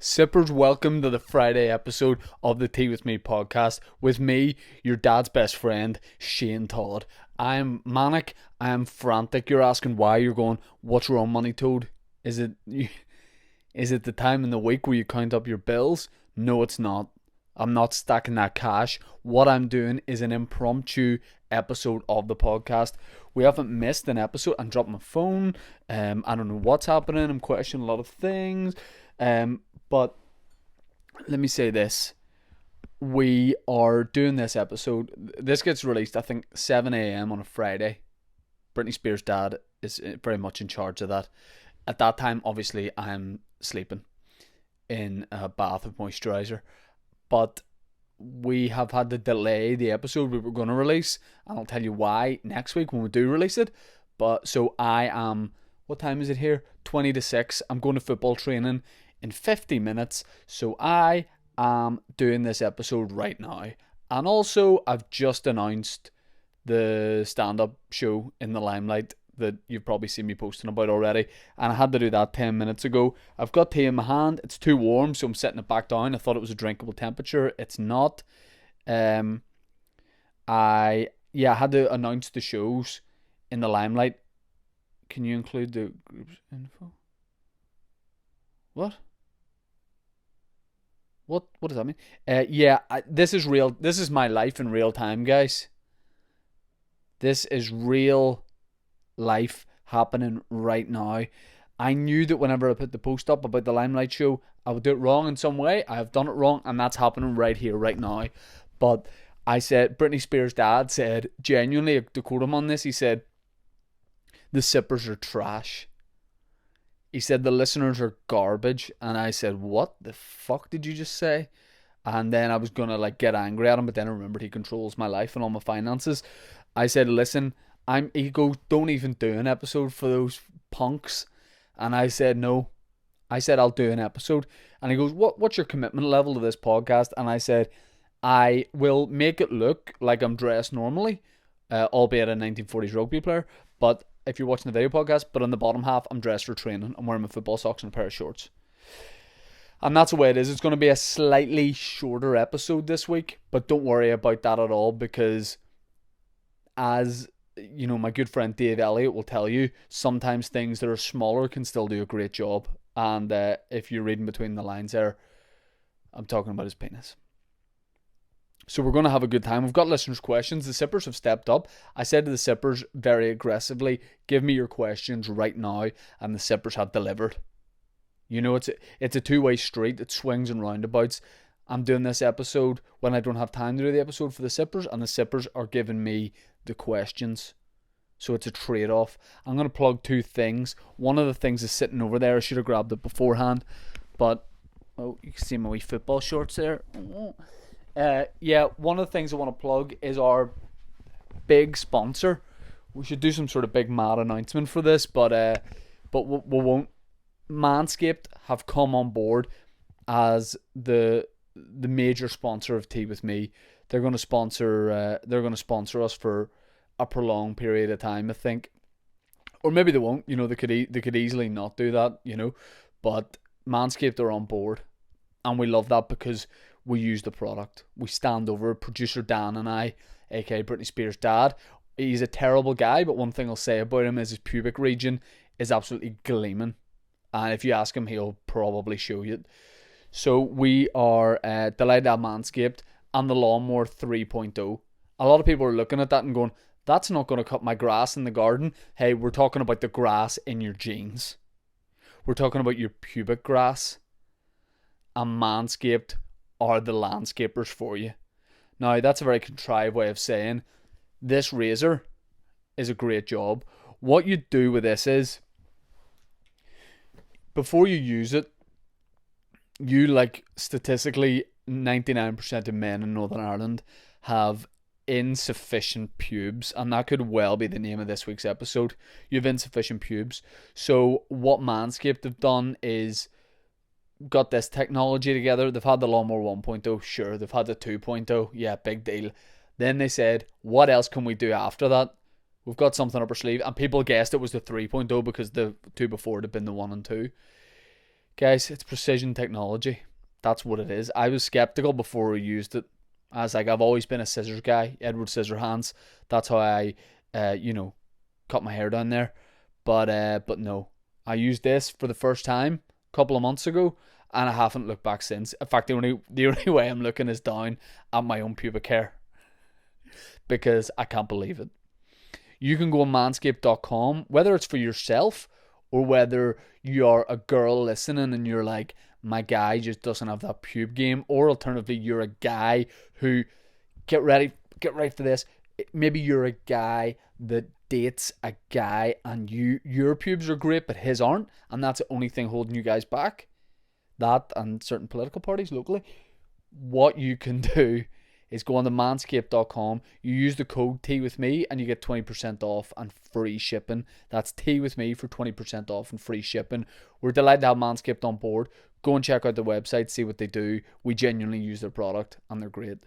Sippers, welcome to the Friday episode of the Tea With Me podcast with me, your dad's best friend, Shane Todd. I am manic, I am frantic. You're asking why, you're going, what's wrong, money toad? Is it the time in the week where you count up your bills? No, it's not. I'm not stacking that cash. What I'm doing is an impromptu episode of the podcast. We haven't missed an episode. I'm dropping my phone. I don't know what's happening. I'm questioning a lot of things. But let me say this. We are doing this episode. This gets released, I think, 7 a.m. on a Friday. Britney Spears' dad is very much in charge of that. At that time, obviously, I'm sleeping in a bath of moisturiser. But we have had to delay the episode we were going to release. And I'll tell you why next week when we do release it. But so I am, what time is it here? 20 to 6. I'm going to football training in 50 minutes. So I am doing this episode right now. And also, I've just announced the stand-up show in the Limelight that you've probably seen me posting about already, and I had to do that 10 minutes ago. I've got tea in my hand. It's too warm, so I'm setting it back down. I thought it was a drinkable temperature. It's not. I had to announce the shows in the Limelight. Can you include the group's info? What does that mean? This is real. This is my life in real time, guys. This is real life happening right now. I knew that whenever I put the post up about the Limelight show, I would do it wrong in some way. I have done it wrong, and that's happening right here, right now. But I said, Britney Spears' dad said, genuinely, to quote him on this, he said, the sippers are trash. He said the listeners are garbage, and I said, what the fuck did you just say? And then I was gonna get angry at him, but then I remembered he controls my life and all my finances. I said, listen, he goes, don't even do an episode for those punks. And I said, no. I said, I'll do an episode. And he goes, what's your commitment level to this podcast? And I said, I will make it look like I'm dressed normally, albeit a 1940s rugby player. But if you're watching the video podcast, but on the bottom half, I'm dressed for training. I'm wearing my football socks and a pair of shorts. And that's the way it is. It's going to be a slightly shorter episode this week, but don't worry about that at all, because as you know, my good friend Dave Elliott will tell you, sometimes things that are smaller can still do a great job. And if you're reading between the lines there, I'm talking about his penis. So we're going to have a good time. We've got listeners' questions. The Sippers have stepped up. I said to the Sippers very aggressively, give me your questions right now. And the Sippers have delivered. You know, it's a two-way street. It swings and roundabouts. I'm doing this episode when I don't have time to do the episode for the Sippers, and the Sippers are giving me the questions. So it's a trade-off. I'm going to plug two things. One of the things is sitting over there. I should have grabbed it beforehand. But, you can see my wee football shorts there. One of the things I want to plug is our big sponsor. We should do some sort of big mad announcement for this, but we won't. Manscaped have come on board as the major sponsor of Tea With Me. They're going to sponsor us for a prolonged period of time, I think. Or maybe they won't. You know, they could easily not do that, you know. But Manscaped are on board, and we love that because we use the product. We stand over producer Dan and I, aka Britney Spears' dad. He's a terrible guy, but one thing I'll say about him is his pubic region is absolutely gleaming. And if you ask him, he'll probably show you it. So we are delighted to have Manscaped and the Lawnmower 3.0. A lot of people are looking at that and going, that's not going to cut my grass in the garden. Hey, we're talking about the grass in your jeans. We're talking about your pubic grass. And Manscaped are the landscapers for you. Now, that's a very contrived way of saying this razor is a great job. What you do with this is, before you use it, you statistically 99% of men in Northern Ireland have insufficient pubes, and that could well be the name of this week's episode. You have insufficient pubes. So what Manscaped have done is got this technology together. They've had the Lawnmower 1.0, sure. They've had the 2.0, yeah, big deal. Then they said, what else can we do after that? We've got something up our sleeve. And people guessed it was the 3.0 because the two before it had been the 1 and 2. Guys, it's precision technology. That's what it is. I was skeptical before we used it. I was like, I've always been a scissors guy, Edward Scissorhands. That's how I, cut my hair down there. But no, I used this for the first time a couple of months ago, and I haven't looked back since. In fact, the only way I'm looking is down at my own pubic hair because I can't believe it. You can go on manscaped.com, whether it's for yourself or whether you're a girl listening and you're like, my guy just doesn't have that pube game, or alternatively, you're a guy who, get ready for this. Maybe you're a guy that dates a guy and your pubes are great but his aren't, and that's the only thing holding you guys back. That and certain political parties locally. What you can do is go on to manscaped.com. You use the code teawithme and you get 20% off and free shipping. That's teawithme for 20% off and free shipping. We're delighted to have Manscaped on board. Go and check out the website, see what they do. We genuinely use their product and they're great.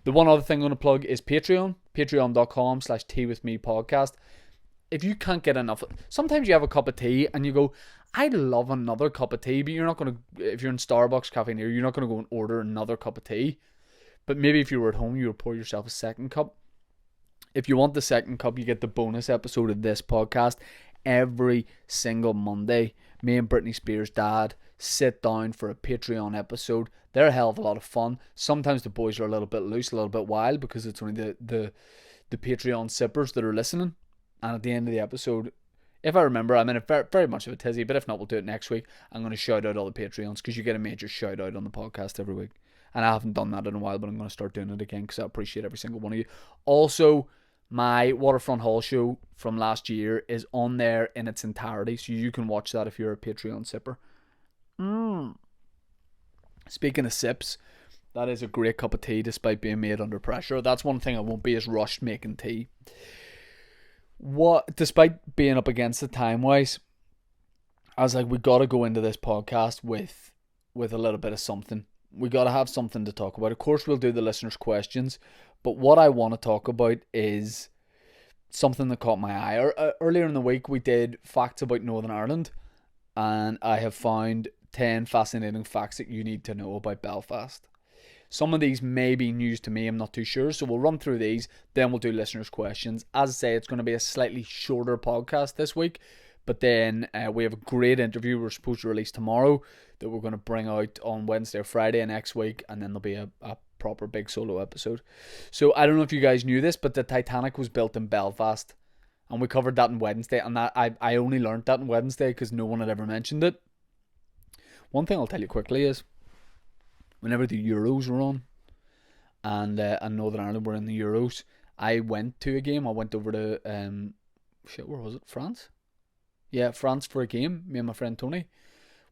The one other thing I'm going to plug is Patreon. Patreon.com/teawithmepodcast. If you can't get enough, sometimes you have a cup of tea and you go, I'd love another cup of tea, but you're not going to, if you're in Starbucks, Cafe Near, you're not going to go and order another cup of tea. But maybe if you were at home, you would pour yourself a second cup. If you want the second cup, you get the bonus episode of this podcast every single Monday. Me and Britney Spears' dad sit down for a Patreon episode. They're a hell of a lot of fun. Sometimes the boys are a little bit loose, a little bit wild, because it's only the Patreon sippers that are listening. And at the end of the episode, if I remember, I'm in a very, very much of a tizzy, but if not, we'll do it next week. I'm going to shout out all the Patreons because you get a major shout out on the podcast every week. And I haven't done that in a while, but I'm going to start doing it again because I appreciate every single one of you. Also, my Waterfront Hall show from last year is on there in its entirety, so you can watch that if you're a Patreon sipper. Speaking of sips, that is a great cup of tea despite being made under pressure. That's one thing I won't be as rushed making tea. Despite being up against it time-wise, I was like, we got to go into this podcast with a little bit of something. We got to have something to talk about. Of course, we'll do the listeners' questions, but what I want to talk about is something that caught my eye. Earlier in the week, we did facts about Northern Ireland, and I have found 10 fascinating facts that you need to know about Belfast. Some of these may be news to me, I'm not too sure, so we'll run through these, then we'll do listeners' questions. As I say, it's going to be a slightly shorter podcast this week, but then we have a great interview we're supposed to release tomorrow that we're going to bring out on Wednesday or Friday next week, and then there'll be a proper big solo episode. So I don't know if you guys knew this, but the Titanic was built in Belfast, and we covered that on Wednesday, and that I only learned that on Wednesday because no one had ever mentioned it. One thing I'll tell you quickly is, whenever the Euros were on, and Northern Ireland were in the Euros, I went to a game. I went over to where was it? France? Yeah, France for a game. Me and my friend Tony,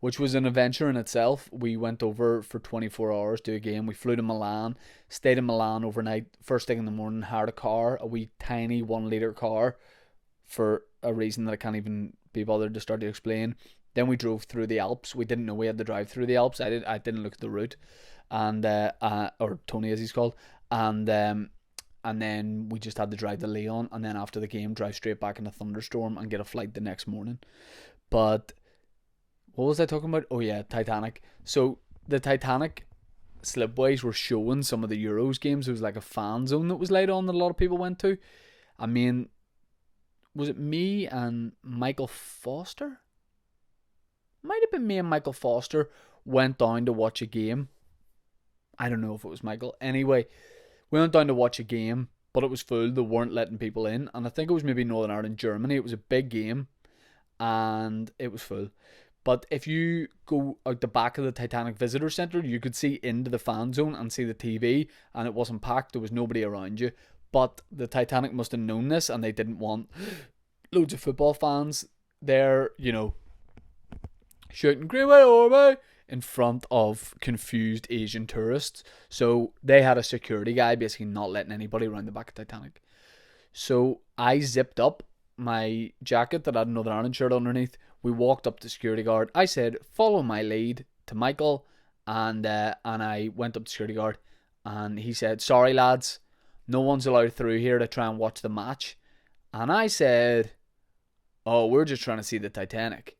which was an adventure in itself. We went over for 24 hours to a game. We flew to Milan, stayed in Milan overnight. First thing in the morning, hired a car, a wee tiny 1 litre car, for a reason that I can't even be bothered to start to explain. Then we drove through the Alps. We didn't know we had to drive through the Alps. I didn't look at the route, and or Tony as he's called, and then we just had to drive to Lyon, and then after the game, drive straight back in a thunderstorm and get a flight the next morning. But what was I talking about? Oh yeah, Titanic. So the Titanic slipways were showing some of the Euros games. There was like a fan zone that was laid on that a lot of people went to. I mean, was it me and Michael Foster? Might have been me and Michael Foster went down to watch a game. I don't know if it was Michael. Anyway, we went down to watch a game, but it was full. They weren't letting people in. And I think it was maybe Northern Ireland, Germany. It was a big game, and it was full. But if you go out the back of the Titanic Visitor Centre, you could see into the fan zone and see the TV, and it wasn't packed. There was nobody around you. But the Titanic must have known this, and they didn't want loads of football fans there, shouting "Green Way Orby" in front of confused Asian tourists. So they had a security guy basically not letting anybody around the back of Titanic. So I zipped up my jacket that had another Ireland shirt underneath. We walked up to the security guard. I said, "Follow my lead," to Michael, and I went up to the security guard, and he said, "Sorry lads, no one's allowed through here to try and watch the match." And I said, "Oh, we're just trying to see the Titanic."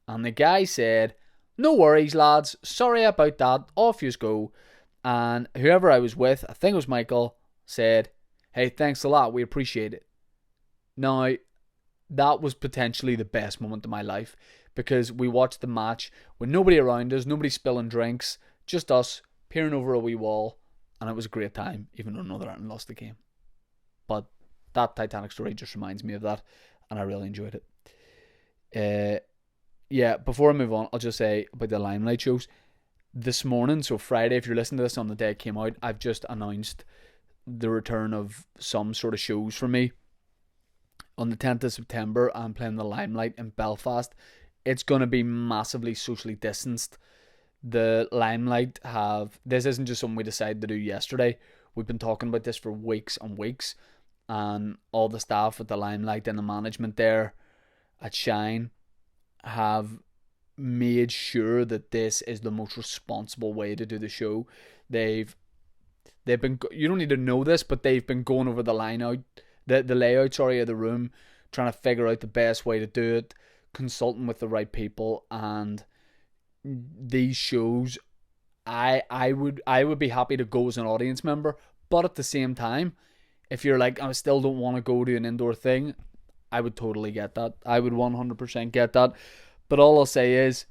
And the guy said, no worries, lads. Sorry about that. Off you go. And whoever I was with, I think it was Michael, said, hey, thanks a lot. We appreciate it. Now, that was potentially the best moment of my life because we watched the match with nobody around us, nobody spilling drinks, just us peering over a wee wall, and it was a great time, even though Northern Ireland lost the game. But that Titanic story just reminds me of that, and I really enjoyed it. Yeah, before I move on, I'll just say about the Limelight shows. This morning, so Friday, if you're listening to this on the day it came out, I've just announced the return of some sort of shows for me. On the 10th of September, I'm playing the Limelight in Belfast. It's going to be massively socially distanced. The Limelight this isn't just something we decided to do yesterday. We've been talking about this for weeks and weeks. And all the staff at the Limelight and the management there at Shine have made sure that this is the most responsible way to do the show. They've been, you don't need to know this, but they've been going over the layout of the room, trying to figure out the best way to do it, consulting with the right people. And these shows, I would be happy to go as an audience member, but at the same time, if you're like, I still don't want to go to an indoor thing, I would totally get that. I would 100% get that. But all I'll say is,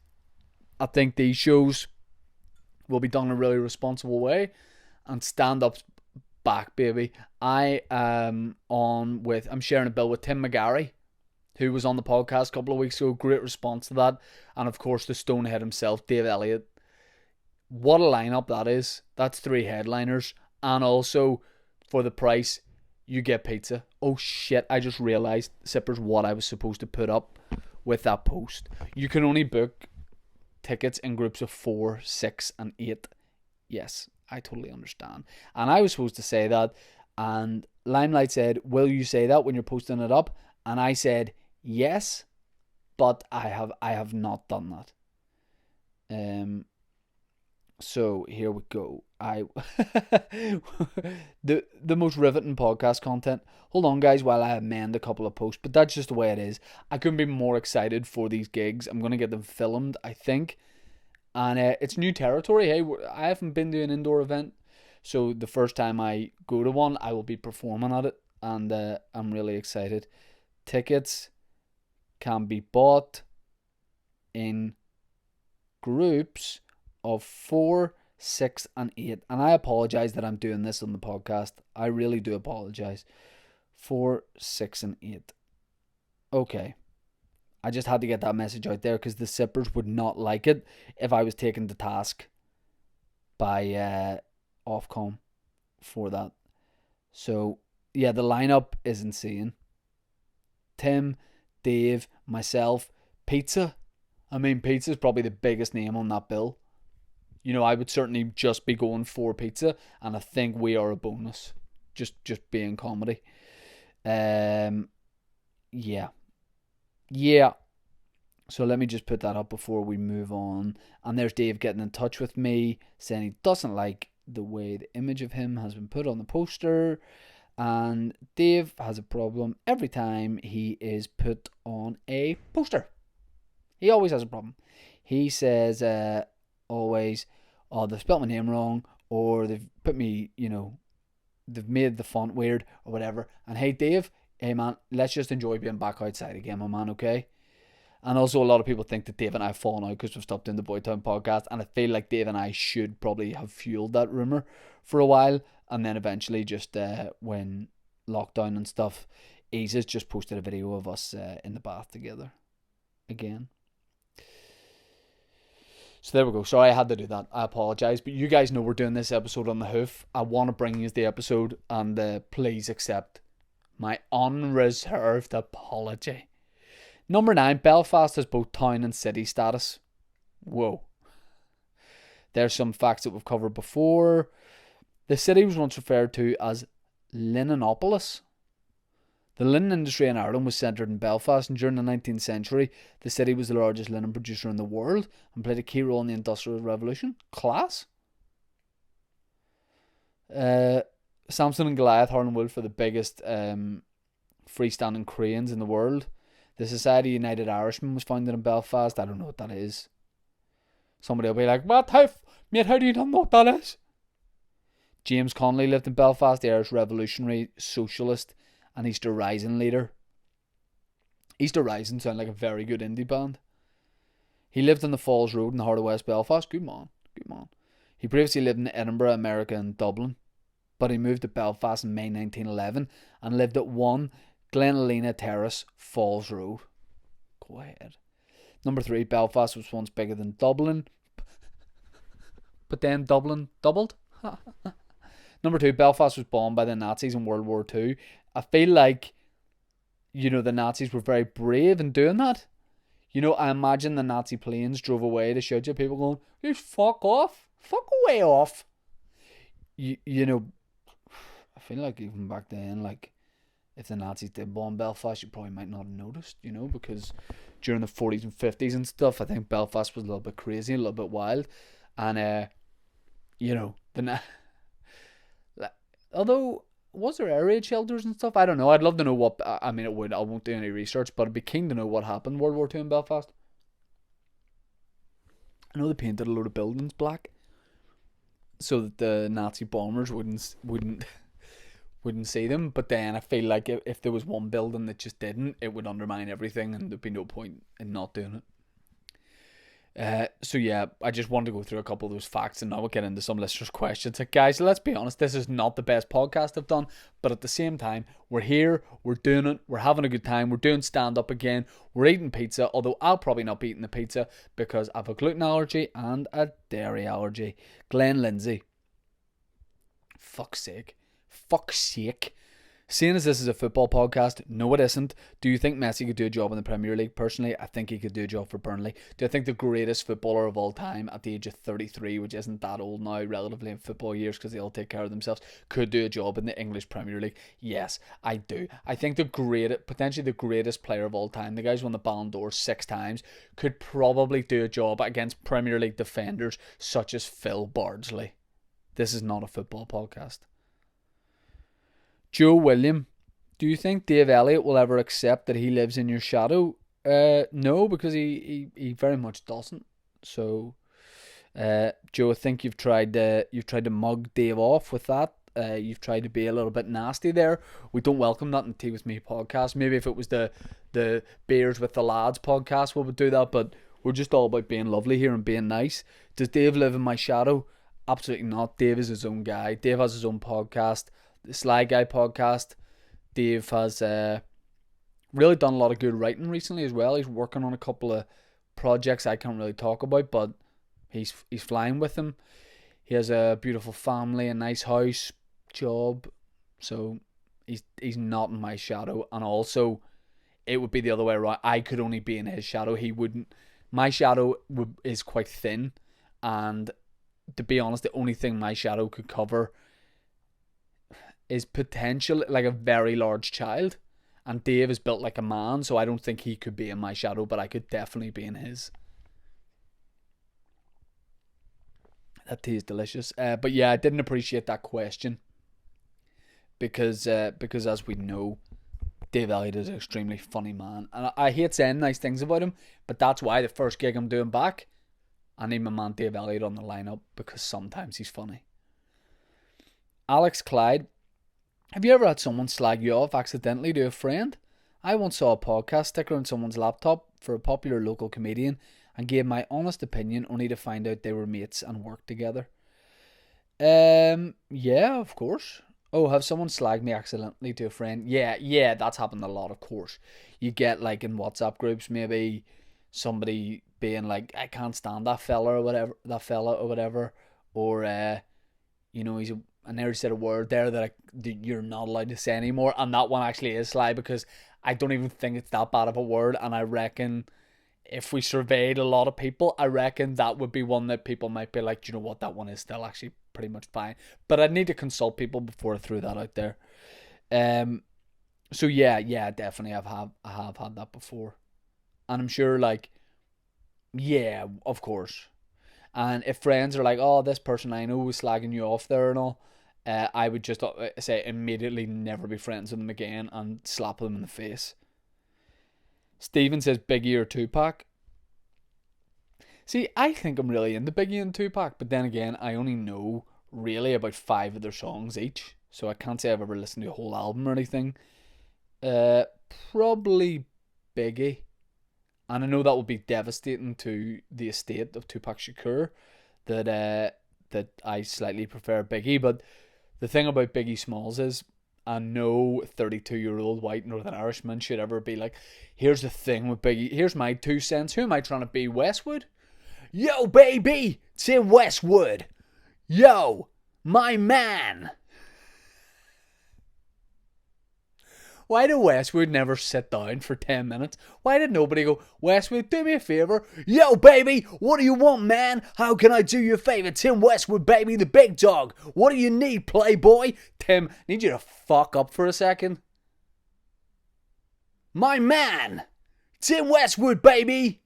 I think these shows will be done in a really responsible way, and stand up back, baby. I'm sharing a bill with Tim McGarry, who was on the podcast a couple of weeks ago. Great response to that. And of course the Stonehead himself, Dave Elliott. What a lineup that is. That's 3 headliners. And also, for the price, you get pizza. Oh shit, I just realised, Sippers, what I was supposed to put up with that post. You can only book tickets in groups of 4, 6 and 8. Yes, I totally understand. And I was supposed to say that, and Limelight said, will you say that when you're posting it up? And I said yes, but I have not done that. So here we go. The most riveting podcast content. Hold on, guys, while I amend a couple of posts, but that's just the way it is. I couldn't be more excited for these gigs. I'm gonna get them filmed, I think, and it's new territory. Hey, I haven't been to an indoor event, so the first time I go to one, I will be performing at it, and I'm really excited. Tickets can be bought in groups of 4, 6 and 8, and I apologize that I'm doing this on the podcast. I really do apologize. 4, 6 and 8. Okay, I just had to get that message out there because the Sippers would not like it if I was taken to task by Ofcom for that. So yeah, the lineup is insane. Tim, Dave, myself, Pizza. I mean, Pizza's probably the biggest name on that bill. You know, I would certainly just be going for Pizza, and I think we are a bonus. Just being comedy. Yeah. So let me just put that up before we move on. And there's Dave getting in touch with me, saying he doesn't like the way the image of him has been put on the poster. And Dave has a problem every time he is put on a poster. He always has a problem. He says always, oh, they've spelled my name wrong, or they've put me, they've made the font weird, or whatever. And hey, Dave, hey man, let's just enjoy being back outside again, my man, okay? And also, a lot of people think that Dave and I have fallen out because we've stopped doing the Boytown podcast, and I feel like Dave and I should probably have fueled that rumour for a while, and then eventually just when lockdown and stuff eases, just posted a video of us in the bath together again. So there we go. Sorry I had to do that. I apologise. But you guys know we're doing this episode on the hoof. I want to bring you the episode, and please accept my unreserved apology. Number 9, Belfast has both town and city status. Whoa. There's some facts that we've covered before. The city was once referred to as Linenopolis. The linen industry in Ireland was centred in Belfast, and during the 19th century, the city was the largest linen producer in the world and played a key role in the Industrial Revolution. Class. Samson and Goliath, Harlan Wolff, are the biggest freestanding cranes in the world. The Society of United Irishmen was founded in Belfast. I don't know what that is. Somebody will be like, mate, how do you not know what that is? James Connolly lived in Belfast, the Irish revolutionary socialist and Easter Rising leader. Easter Rising sound like a very good indie band. He lived on the Falls Road in the heart of West Belfast. Good man. He previously lived in Edinburgh, America and Dublin, but he moved to Belfast in May 1911 and lived at 1 Glenalina Terrace, Falls Road. Go ahead. Number 3, Belfast was once bigger than Dublin, but then Dublin doubled. Number 2, Belfast was bombed by the Nazis in World War II. I feel like, the Nazis were very brave in doing that. I imagine the Nazi planes drove away to shout at people going, "You fuck off. Fuck away off." I feel like even back then, like, if the Nazis did bomb Belfast, you probably might not have noticed, because during the 40s and 50s and stuff, I think Belfast was a little bit crazy, a little bit wild. And, although, was there air raid shelters and stuff? I don't know. I'd love to know what, I won't do any research, but I'd be keen to know what happened in World War II in Belfast. I know they painted a load of buildings black so that the Nazi bombers wouldn't see them, but then I feel like if there was one building that just didn't, it would undermine everything and there'd be no point in not doing it. So yeah, I just wanted to go through a couple of those facts and now we'll get into some listeners' questions. Guys, let's be honest, this is not the best podcast I've done, but at the same time, we're here, we're doing it, we're having a good time, we're doing stand-up again, we're eating pizza, although I'll probably not be eating the pizza because I have a gluten allergy and a dairy allergy. Glenn Lindsay. Fuck's sake. Seeing as this is a football podcast, no it isn't. Do you think Messi could do a job in the Premier League? Personally, I think he could do a job for Burnley. Do I think the greatest footballer of all time at the age of 33, which isn't that old now relatively in football years because they all take care of themselves, could do a job in the English Premier League? Yes, I do. I think potentially the greatest player of all time, the guy's won the Ballon d'Or 6 times, could probably do a job against Premier League defenders such as Phil Bardsley. This is not a football podcast. Joe William, do you think Dave Elliott will ever accept that he lives in your shadow? No, because he very much doesn't. So, Joe, I think you've tried to mug Dave off with that. You've tried to be a little bit nasty there. We don't welcome that in Tea With Me podcast. Maybe if it was the Beers with the Lads podcast, we would do that. But we're just all about being lovely here and being nice. Does Dave live in my shadow? Absolutely not. Dave is his own guy. Dave has his own podcast, the Slag Guy podcast. Dave has really done a lot of good writing recently as well. He's working on a couple of projects I can't really talk about, but he's flying with them. He has a beautiful family, a nice house, job, so he's not in my shadow. And also, it would be the other way around. I could only be in his shadow. He wouldn't. My shadow is quite thin, and to be honest, the only thing my shadow could cover is potential like a very large child, and Dave is built like a man, so I don't think he could be in my shadow, but I could definitely be in his. That tea is delicious. But yeah, I didn't appreciate that question because as we know, Dave Elliott is an extremely funny man, and I hate saying nice things about him, but that's why the first gig I'm doing back, I need my man Dave Elliott on the lineup because sometimes he's funny. Alex Clyde, have you ever had someone slag you off accidentally to a friend? I once saw a podcast sticker on someone's laptop for a popular local comedian and gave my honest opinion only to find out they were mates and worked together. Yeah, of course. Oh, have someone slagged me accidentally to a friend? Yeah, that's happened a lot, of course. You get like in WhatsApp groups, maybe somebody being like, I can't stand that fella or whatever, or he's I never said a word there that you're not allowed to say anymore, and that one actually is slag because I don't even think it's that bad of a word, and I reckon if we surveyed a lot of people, I reckon that would be one that people might be like, you know what, that one is still actually pretty much fine. But I'd need to consult people before I threw that out there. So yeah, definitely I have had that before. And I'm sure yeah, of course. And if friends are like, oh, this person I know was slagging you off there and all, I would just say immediately never be friends with them again and slap them in the face. Steven says Biggie or Tupac. See, I think I'm really into Biggie and Tupac, but then again, I only know really about 5 of their songs each, so I can't say I've ever listened to a whole album or anything. Uh, Probably Biggie, and I know that would be devastating to the estate of Tupac Shakur, that I slightly prefer Biggie. But the thing about Biggie Smalls is, I know 32-year-old white Northern Irishman should ever be like, here's the thing with Biggie, here's my 2 cents. Who am I trying to be, Westwood? Yo, baby, Tim Westwood. Yo, my man. Why did Westwood never sit down for 10 minutes? Why did nobody go, Westwood, do me a favour? Yo, baby, what do you want, man? How can I do you a favour? Tim Westwood, baby, the big dog. What do you need, Playboy? Tim, need you to fuck up for a second. My man, Tim Westwood, baby.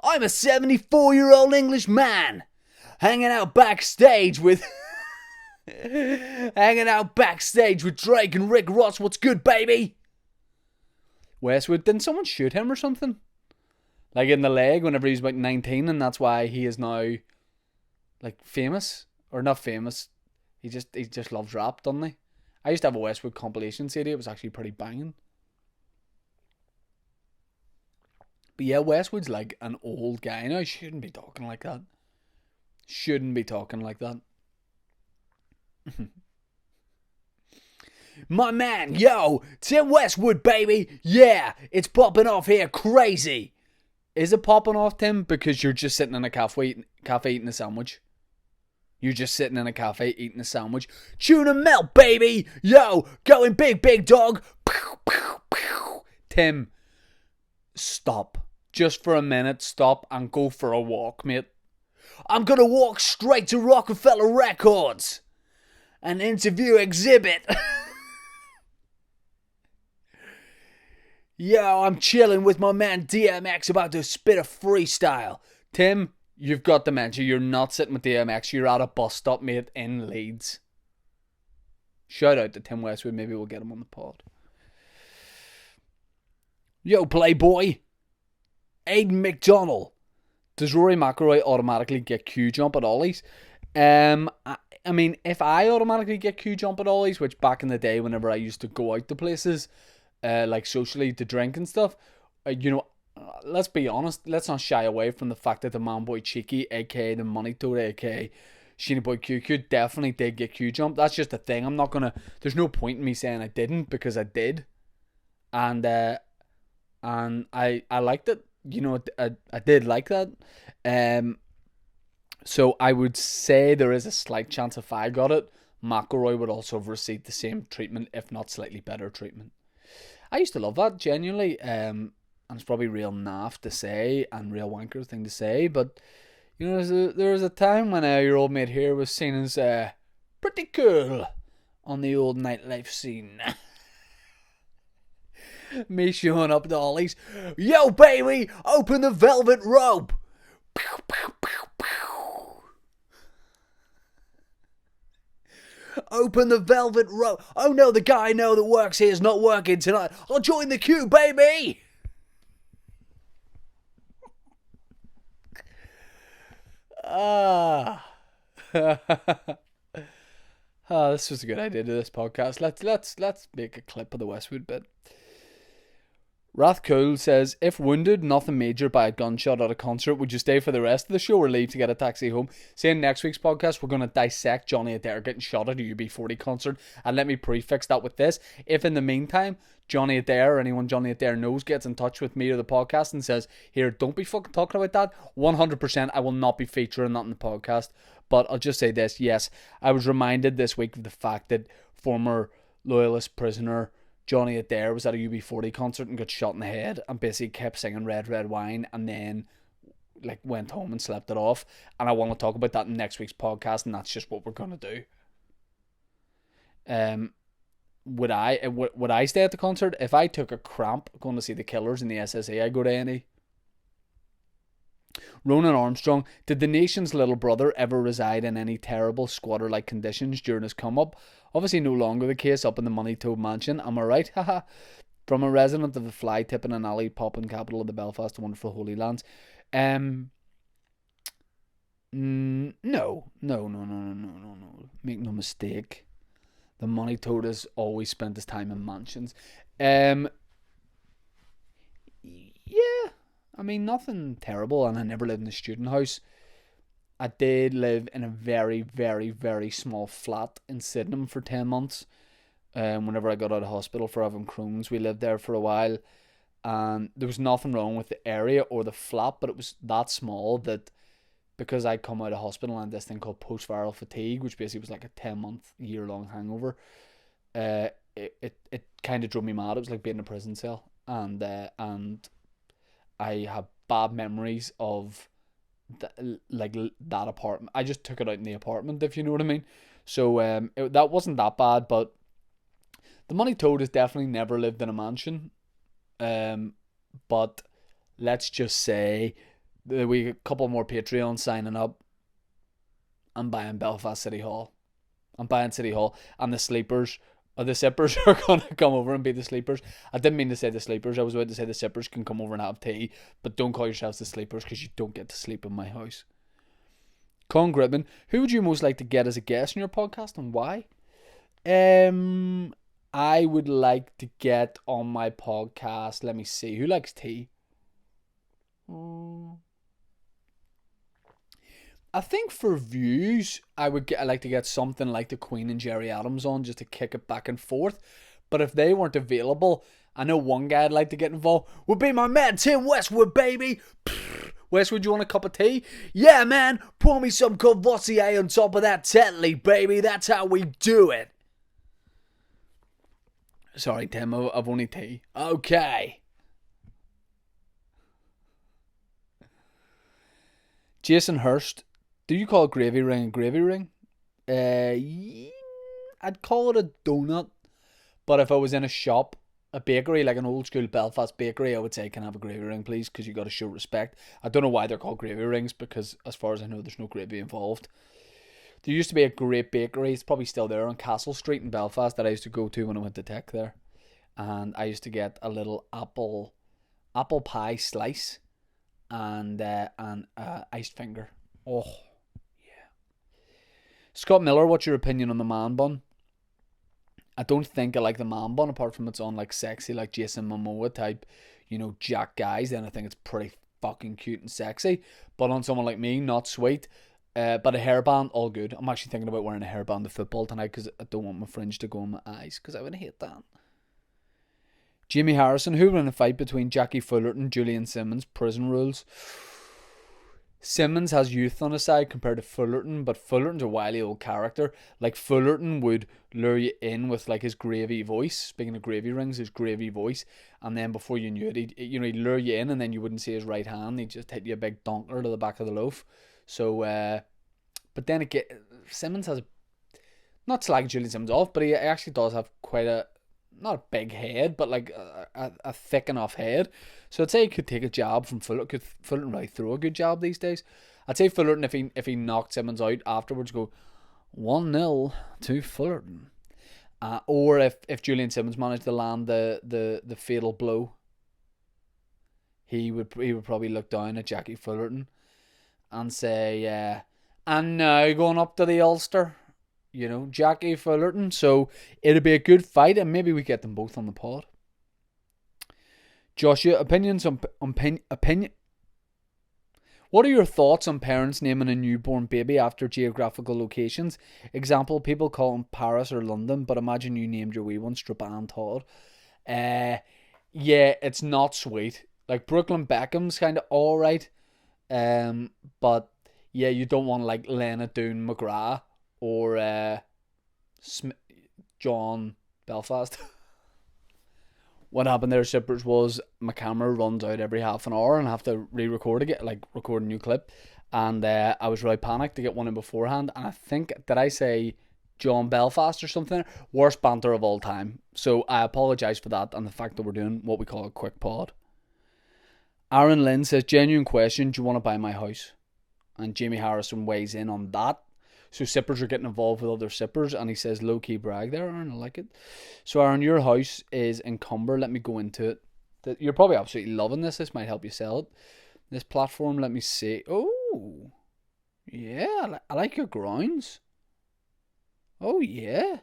I'm a 74-year-old English man, hanging out backstage with Drake and Rick Ross. What's good, baby? Westwood, didn't someone shoot him or something? Like in the leg whenever he was about 19, and that's why he is now like famous. Or not famous. He just loves rap, doesn't he? I used to have a Westwood compilation CD. It was actually pretty banging. But yeah, Westwood's like an old guy now. Shouldn't be talking like that. My man, yo, Tim Westwood, baby. Yeah, it's popping off here, crazy. Is it popping off, Tim? Because you're just sitting in a cafe eating a sandwich. You're just sitting in a cafe eating a sandwich. Tuna melt, baby. Yo, going big, big dog. Pew, pew, pew. Tim, stop. Just for a minute, stop and go for a walk, mate. I'm gonna walk straight to Rockefeller Records and interview Exhibit. Yo, I'm chilling with my man DMX, about to spit a freestyle. Tim, you've got dementia. You're not sitting with DMX. You're at a bus stop, mate, in Leeds. Shout out to Tim Westwood. Maybe we'll get him on the pod. Yo, Playboy. Aiden McDonald. Does Rory McIlroy automatically get Q jump at ollies? I mean, if I automatically get Q jump at ollies, which back in the day, whenever I used to go out to places, like socially to drink and stuff, let's be honest, let's not shy away from the fact that the man boy Cheeky, aka the Money Toad, aka Sheeny Boy QQ, definitely did get Q jump. That's just a thing. I'm not gonna. There's no point in me saying I didn't, because I did, and I liked it. I did like that. So I would say there is a slight chance if I got it, McIlroy would also have received the same treatment, if not slightly better treatment. I used to love that, genuinely. And it's probably real naff to say and real wanker thing to say, but there was a time when your old mate here was seen as pretty cool on the old nightlife scene. Me showing up to ollies. Yo, baby, open the velvet rope. Pew, pew, pew, pew. Open the velvet rope. Oh no, the guy I know that works here is not working tonight. I'll join the queue, baby. This was a good idea to this podcast. Let's make a clip of the Westwood bit. Rathcool says, if wounded, nothing major by a gunshot at a concert, would you stay for the rest of the show or leave to get a taxi home? Saying next week's podcast, we're going to dissect Johnny Adair getting shot at a UB40 concert. And let me prefix that with this. If in the meantime, Johnny Adair or anyone Johnny Adair knows gets in touch with me or the podcast and says, here, don't be fucking talking about that, 100% I will not be featuring that in the podcast. But I'll just say this, yes, I was reminded this week of the fact that former loyalist prisoner Johnny Adair was at a UB40 concert and got shot in the head and basically kept singing Red Red Wine and then went home and slept it off. And I want to talk about that in next week's podcast, and that's just what we're going to do. Would I stay at the concert? If I took a cramp going to see the Killers in the SSE, I'd go to any. Ronan Armstrong, did the nation's little brother ever reside in any terrible squatter-like conditions during his come-up? Obviously no longer the case up in the Money Toad mansion, am I right? Haha. From a resident of the fly-tipping and alley-popping capital of the Belfast, the wonderful Holy Lands. No. Make no mistake. The money toad has always spent his time in mansions. Um, yeah, I mean nothing terrible, and I never lived in a student house. I did live in a very, very, very small flat in Sydenham for 10 months. Whenever I got out of hospital for having Crohn's, we lived there for a while, and there was nothing wrong with the area or the flat, but it was that small that because I'd come out of hospital and this thing called post-viral fatigue, which basically was like a 10-month, year-long hangover, it kind of drove me mad. It was like being in a prison cell, and I have bad memories of that apartment. I just took it out in the apartment, if you know what I mean. So that wasn't that bad, but the money toad has definitely never lived in a mansion. But let's just say that we got a couple more Patreons signing up. I'm buying Belfast City Hall. I'm buying City Hall, and the sleepers or the sippers are gonna come over and be the sleepers. I didn't mean to say the sleepers. I was about to say the sippers can come over and have tea, but don't call yourselves the sleepers because you don't get to sleep in my house. Con Gribman, who would you most like to get as a guest on your podcast and why? I would like to get on my podcast. Let me see. Who likes tea? I think for views, I like to get something like the Queen and Jerry Adams on just to kick it back and forth. But if they weren't available, I know one guy I'd like to get involved would be my man Tim Westwood, baby. Westwood, you want a cup of tea? Yeah, man. Pour me some Courvoisier on top of that Tetley, baby. That's how we do it. Sorry, Tim. I've only tea. Okay. Jason Hurst. Do you call it gravy ring a gravy ring? I'd call it a donut. But if I was in a shop, a bakery, like an old school Belfast bakery, I would say, can I have a gravy ring, please? Because you got to show respect. I don't know why they're called gravy rings, because as far as I know, there's no gravy involved. There used to be a great bakery, it's probably still there, on Castle Street in Belfast that I used to go to when I went to tech there. And I used to get a little apple pie slice and iced finger. Oh, Scott Miller, what's your opinion on the man bun? I don't think I like the man bun, apart from it's on like sexy, like Jason Momoa type, Jack guys. Then I think it's pretty fucking cute and sexy. But on someone like me, not sweet. But a hairband, all good. I'm actually thinking about wearing a hairband to football tonight because I don't want my fringe to go in my eyes because I would hate that. Jamie Harrison, who won a fight between Jackie Fullerton and Julian Simmons? Prison rules. Simmons has youth on his side compared to Fullerton, but Fullerton's a wily old character. Like, Fullerton would lure you in with like his gravy voice. Speaking of gravy rings, his gravy voice, and then before you knew it, he'd lure you in, and then you wouldn't see his right hand. He'd just hit you a big donker to the back of the loaf. So, but then again, Simmons has not slagging Julian Simmons off, but he actually does have quite a, not a big head, but like a thick enough head. So I'd say he could take a jab from Fullerton. Could Fullerton really throw a good jab these days? I'd say Fullerton, if he knocked Simmons out afterwards, go 1-0 to Fullerton. Or if Julian Simmons managed to land the fatal blow, he would probably look down at Jackie Fullerton and say, and now going up to the Ulster, Jackie Fullerton. So it'd be a good fight, and maybe we get them both on the pod. Joshua, opinions on opinion. What are your thoughts on parents naming a newborn baby after geographical locations? Example, people call them Paris or London, but imagine you named your wee one Straban Todd. Yeah, it's not sweet. Like, Brooklyn Beckham's kind of alright. But yeah, you don't want like Lena Doone McGrath or John Belfast. What happened there, Sippers, was my camera runs out every half an hour and I have to re-record again, like record a new clip. And I was really panicked to get one in beforehand. And I think, did I say John Belfast or something? Worst banter of all time. So I apologise for that and the fact that we're doing what we call a quick pod. Aaron Lynn says, genuine question, do you want to buy my house? And Jamie Harrison weighs in on that. So sippers are getting involved with other sippers, and he says Lowkey Bragg there, Aaron. I like it. So Aaron, your house is in Cumber. Let me go into it. You're probably absolutely loving this. This might help you sell it. This platform, let me see. Oh, Yeah, I like your groins. Oh, yeah.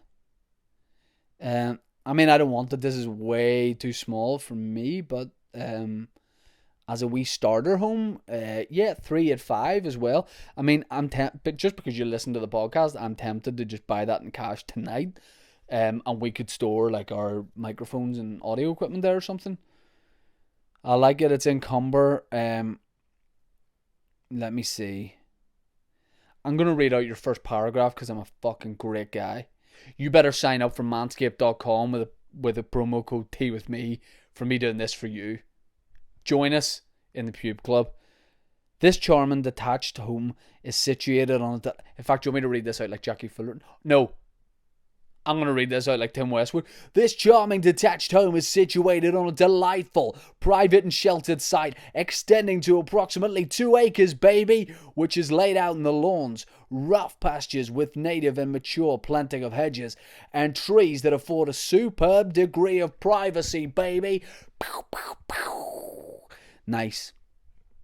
I mean, I don't want it. This is way too small for me, but as a wee starter home, yeah, 385 as well. I mean, but just because you listen to the podcast, I'm tempted to just buy that in cash tonight, and we could store like our microphones and audio equipment there or something. I like it. It's in Cumber. Let me see. I'm gonna read out your first paragraph because I'm a fucking great guy. You better sign up for manscaped.com with a promo code T with me for me doing this for you. Join us in the Pube Club. This charming detached home is situated on a... In fact, do you want me to read this out like Jackie Fullerton? No. I'm going to read this out like Tim Westwood. This charming detached home is situated on a delightful, private and sheltered site extending to approximately 2 acres, baby, which is laid out in the lawns, rough pastures with native and mature planting of hedges, and trees that afford a superb degree of privacy, baby. Pow, pow, pow. Nice.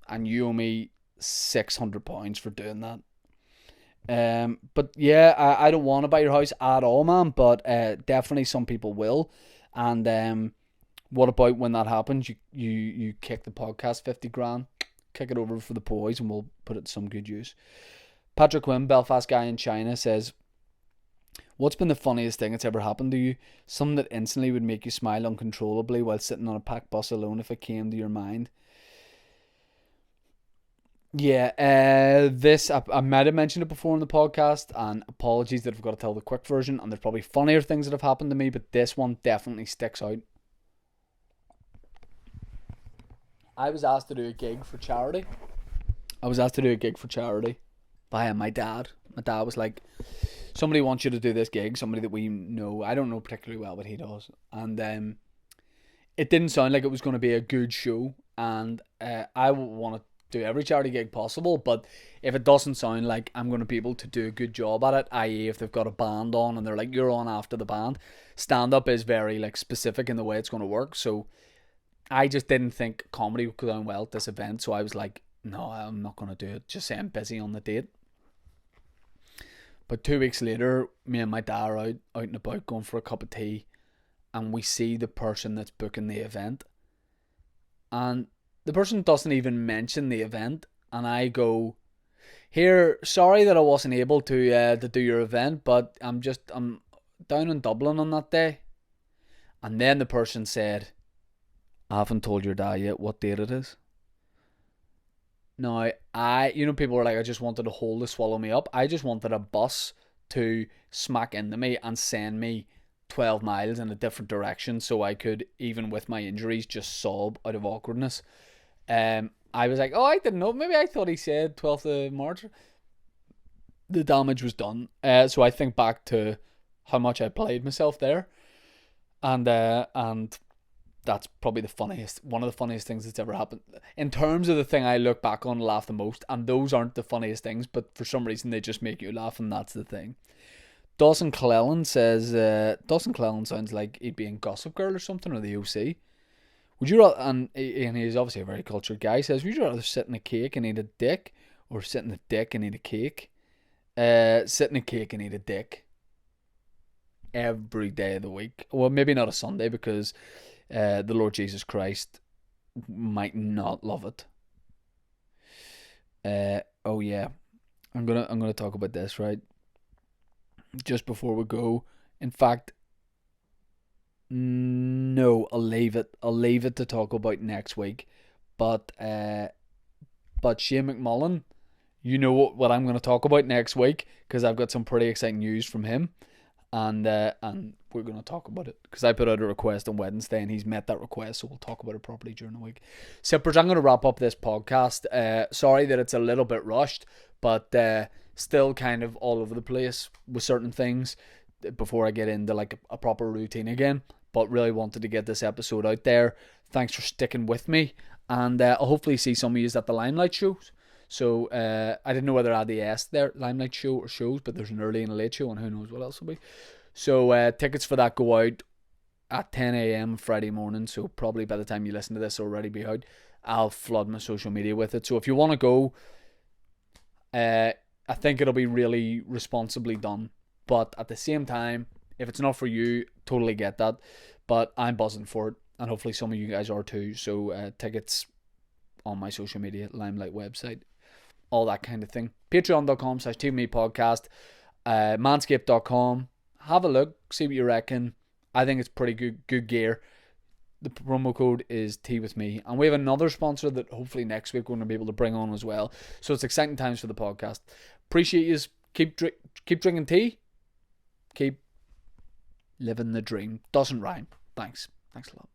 And you owe me £600 for doing that. But yeah, I don't want to buy your house at all, man. But definitely some people will. And what about when that happens? You kick the podcast 50 grand, kick it over for the boys, and we'll put it to some good use. Patrick Quinn, Belfast guy in China, says, "What's been the funniest thing that's ever happened to you? Something that instantly would make you smile uncontrollably while sitting on a packed bus alone if it came to your mind." Yeah, this I might have mentioned it before in the podcast, and apologies that I've got to tell the quick version, and there's probably funnier things that have happened to me, but this one definitely sticks out. I was asked to do a gig for charity. By my dad. My dad was like, somebody wants you to do this gig, somebody that we know. I don't know particularly well, but he does. And it didn't sound like it was going to be a good show, and I want to do every charity gig possible, but if it doesn't sound like I'm going to be able to do a good job at it, i.e. if they've got a band on and they're like, you're on after the band, stand-up is very like specific in the way it's going to work, so I just didn't think comedy would go down well at this event, so I was like, no, I'm not going to do it, just say I'm busy on the date. But 2 weeks later, me and my dad are out and about going for a cup of tea, and we see the person that's booking the event, and the person doesn't even mention the event, and I go, "Here, sorry that I wasn't able to do your event, but I'm down in Dublin on that day." And then the person said, "I haven't told your dad yet what date it is." Now, people were like, I just wanted a hole to swallow me up. I just wanted a bus to smack into me and send me 12 miles in a different direction so I could, even with my injuries, just sob out of awkwardness. I was like, oh, I didn't know. Maybe I thought he said 12th of March. The damage was done. So I think back to how much I played myself there, and that's probably one of the funniest things that's ever happened. In terms of the thing I look back on and laugh the most, and those aren't the funniest things, but for some reason they just make you laugh, and that's the thing. Dawson Clellan says, Dawson Clellan sounds like he'd be in Gossip Girl or something, or the OC. Would you rather, and he's obviously a very cultured guy, says, would you rather sit in a cake and eat a dick, or sit in a dick and eat a cake? Sit in a cake and eat a dick. Every day of the week. Well, maybe not a Sunday, because the Lord Jesus Christ might not love it. Oh yeah. I'm gonna talk about this, right? Just before we go. In fact, no, I'll leave it. I'll leave it to talk about next week. But Shane McMullen, you know what I'm going to talk about next week, because I've got some pretty exciting news from him, and we're going to talk about it because I put out a request on Wednesday and he's met that request, so we'll talk about it properly during the week. Sippers, I'm going to wrap up this podcast. Sorry that it's a little bit rushed, but still kind of all over the place with certain things before I get into like a proper routine again. But really wanted to get this episode out there. Thanks for sticking with me, and I'll hopefully see some of you at the Limelight shows. So I didn't know whether I had the S there, Limelight show or shows, but there's an early and a late show, and who knows what else will be. So tickets for that go out at 10 a.m. Friday morning, so probably by the time you listen to this it'll already be out. I'll flood my social media with it. So if you want to go, I think it'll be really responsibly done. But at the same time, if it's not for you, totally get that. But I'm buzzing for it, and hopefully some of you guys are too. So tickets on my social media, Limelight website, all that kind of thing. Patreon.com/teawithmepodcast, Manscaped.com. Have a look, see what you reckon. I think it's pretty good gear. The promo code is teawithme, and we have another sponsor that hopefully next week we're going to be able to bring on as well. So it's exciting times for the podcast. Appreciate you. Keep drinking tea. Keep living the dream. Doesn't rhyme. Thanks a lot.